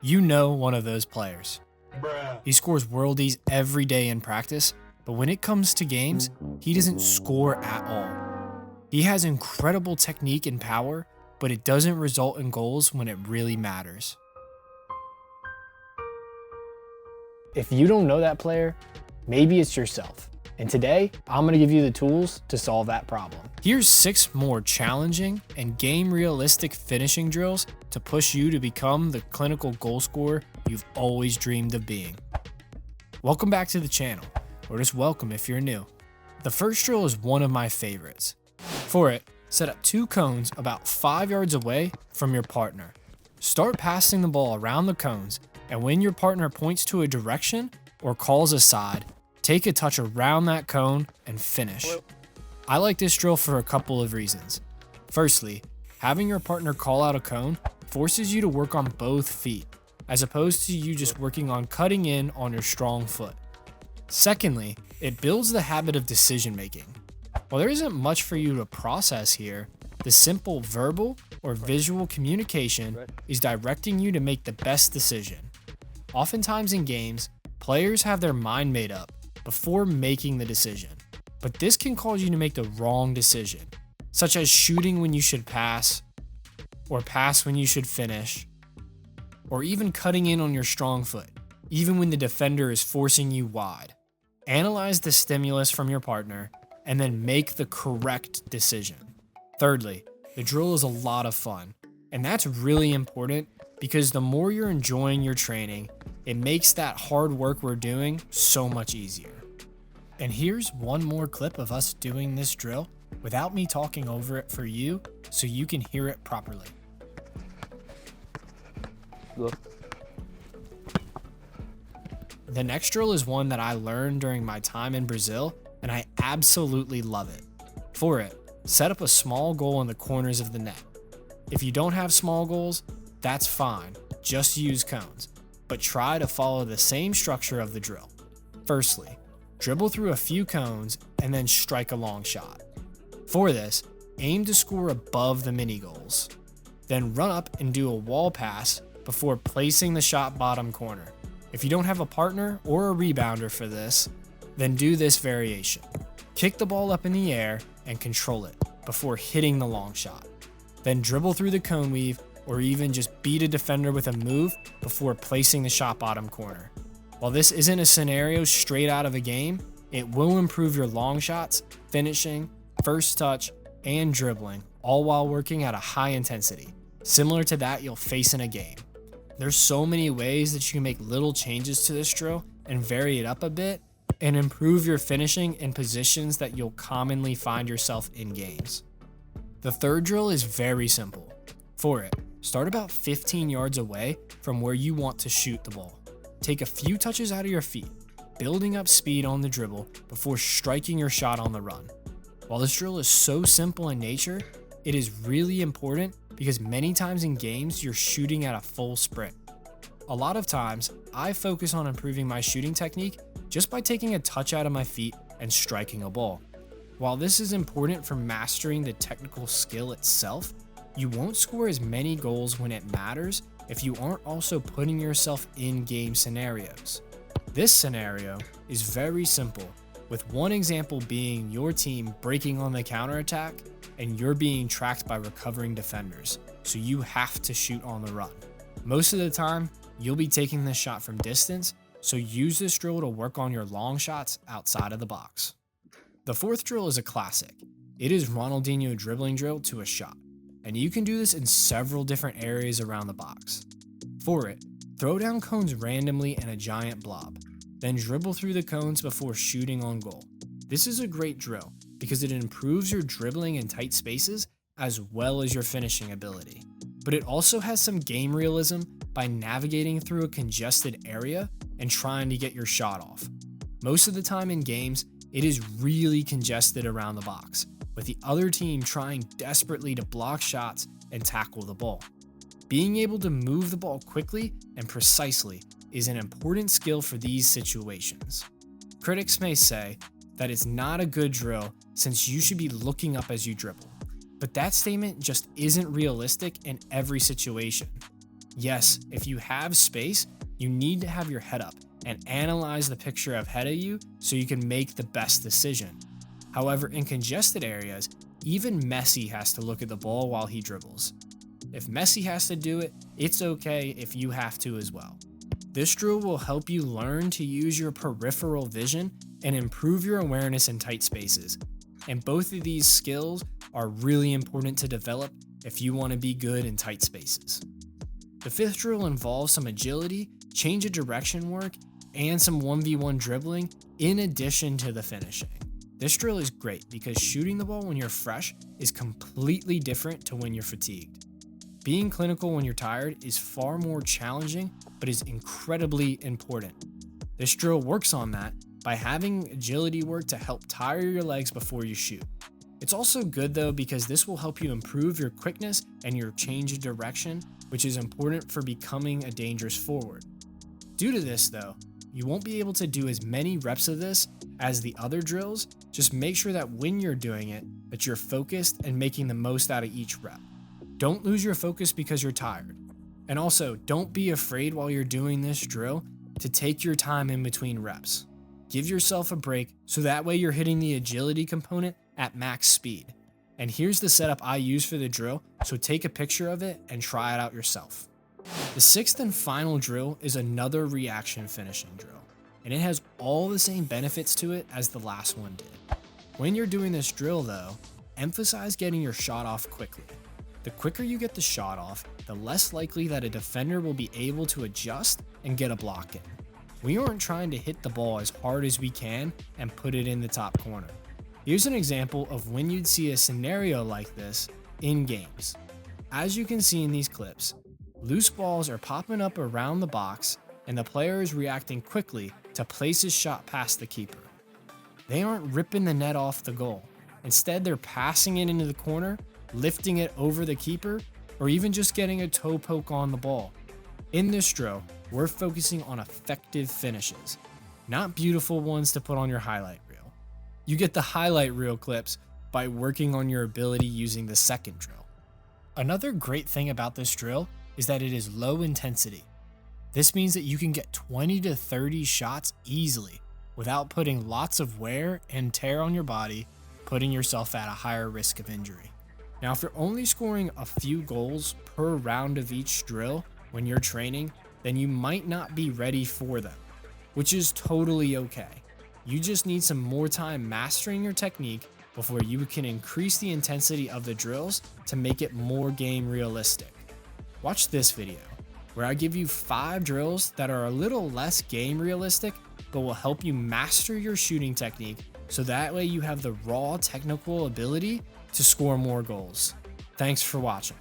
You know one of those players. Bruh. He scores worldies every day in practice, but when it comes to games, he doesn't score at all. He has incredible technique and power, but it doesn't result in goals when it really matters. If you don't know that player, maybe it's yourself. And today, I'm gonna give you the tools to solve that problem. Here's 6 more challenging and game-realistic finishing drills to push you to become the clinical goal scorer you've always dreamed of being. Welcome back to the channel, or just welcome if you're new. The first drill is one of my favorites. For it, set up 2 cones about 5 yards away from your partner. Start passing the ball around the cones, and when your partner points to a direction or calls a side, take a touch around that cone and finish. I like this drill for a couple of reasons. Firstly, having your partner call out a cone forces you to work on both feet, as opposed to you just working on cutting in on your strong foot. Secondly, it builds the habit of decision making. While there isn't much for you to process here, the simple verbal or visual communication is directing you to make the best decision. Oftentimes in games, players have their mind made up before making the decision, but this can cause you to make the wrong decision, such as shooting when you should pass, or pass when you should finish, or even cutting in on your strong foot, even when the defender is forcing you wide. Analyze the stimulus from your partner, and then make the correct decision. Thirdly, the drill is a lot of fun, and that's really important because the more you're enjoying your training, it makes that hard work we're doing so much easier. And here's one more clip of us doing this drill without me talking over it for you so you can hear it properly. Look. The next drill is one that I learned during my time in Brazil, and I absolutely love it. For it, set up a small goal in the corners of the net. If you don't have small goals, that's fine, just use cones, but try to follow the same structure of the drill. Firstly, dribble through a few cones and then strike a long shot. For this, aim to score above the mini goals. Then run up and do a wall pass before placing the shot bottom corner. If you don't have a partner or a rebounder for this, then do this variation. Kick the ball up in the air and control it before hitting the long shot. Then dribble through the cone weave or even just beat a defender with a move before placing the shot bottom corner. While this isn't a scenario straight out of a game, it will improve your long shots, finishing, first touch, and dribbling, all while working at a high intensity, similar to that you'll face in a game. There's so many ways that you can make little changes to this drill and vary it up a bit and improve your finishing in positions that you'll commonly find yourself in games. The third drill is very simple. For it, start about 15 yards away from where you want to shoot the ball. Take a few touches out of your feet, building up speed on the dribble before striking your shot on the run. While this drill is so simple in nature, it is really important because many times in games you're shooting at a full sprint. A lot of times, I focus on improving my shooting technique just by taking a touch out of my feet and striking a ball. While this is important for mastering the technical skill itself, you won't score as many goals when it matters if you aren't also putting yourself in game scenarios. This scenario is very simple, with one example being your team breaking on the counterattack and you're being tracked by recovering defenders, so you have to shoot on the run. Most of the time, you'll be taking this shot from distance, so use this drill to work on your long shots outside of the box. The fourth drill is a classic. It is Ronaldinho dribbling drill to a shot, and you can do this in several different areas around the box. For it, throw down cones randomly in a giant blob, then dribble through the cones before shooting on goal. This is a great drill because it improves your dribbling in tight spaces as well as your finishing ability. But it also has some game realism by navigating through a congested area and trying to get your shot off. Most of the time in games, it is really congested around the box, with the other team trying desperately to block shots and tackle the ball. Being able to move the ball quickly and precisely is an important skill for these situations. Critics may say that it's not a good drill since you should be looking up as you dribble, but that statement just isn't realistic in every situation. Yes, if you have space, you need to have your head up and analyze the picture ahead of you so you can make the best decision. However, in congested areas, even Messi has to look at the ball while he dribbles. If Messi has to do it, it's okay if you have to as well. This drill will help you learn to use your peripheral vision and improve your awareness in tight spaces. And both of these skills are really important to develop if you want to be good in tight spaces. The fifth drill involves some agility, change of direction work, and some 1v1 dribbling in addition to the finishing. This drill is great because shooting the ball when you're fresh is completely different to when you're fatigued. Being clinical when you're tired is far more challenging, but is incredibly important. This drill works on that by having agility work to help tire your legs before you shoot. It's also good though because this will help you improve your quickness and your change of direction, which is important for becoming a dangerous forward. Due to this though, you won't be able to do as many reps of this as the other drills. Just make sure that when you're doing it, that you're focused and making the most out of each rep. Don't lose your focus because you're tired. And also, don't be afraid while you're doing this drill to take your time in between reps. Give yourself a break so that way you're hitting the agility component at max speed. And here's the setup I use for the drill, so take a picture of it and try it out yourself. The sixth and final drill is another reaction finishing drill, and it has all the same benefits to it as the last one did. When you're doing this drill though, emphasize getting your shot off quickly. The quicker you get the shot off, the less likely that a defender will be able to adjust and get a block in. We aren't trying to hit the ball as hard as we can and put it in the top corner. Here's an example of when you'd see a scenario like this in games. As you can see in these clips, loose balls are popping up around the box and the player is reacting quickly to place his shot past the keeper. They aren't ripping the net off the goal. Instead, they're passing it into the corner, lifting it over the keeper, or even just getting a toe poke on the ball. In this drill, we're focusing on effective finishes, not beautiful ones to put on your highlight reel. You get the highlight reel clips by working on your ability using the second drill. Another great thing about this drill is that it is low intensity. This means that you can get 20 to 30 shots easily without putting lots of wear and tear on your body, putting yourself at a higher risk of injury. Now, if you're only scoring a few goals per round of each drill when you're training, then you might not be ready for them, which is totally okay. You just need some more time mastering your technique before you can increase the intensity of the drills to make it more game realistic. Watch this video, where I give you 5 drills that are a little less game realistic, but will help you master your shooting technique so that way you have the raw technical ability to score more goals. Thanks for watching.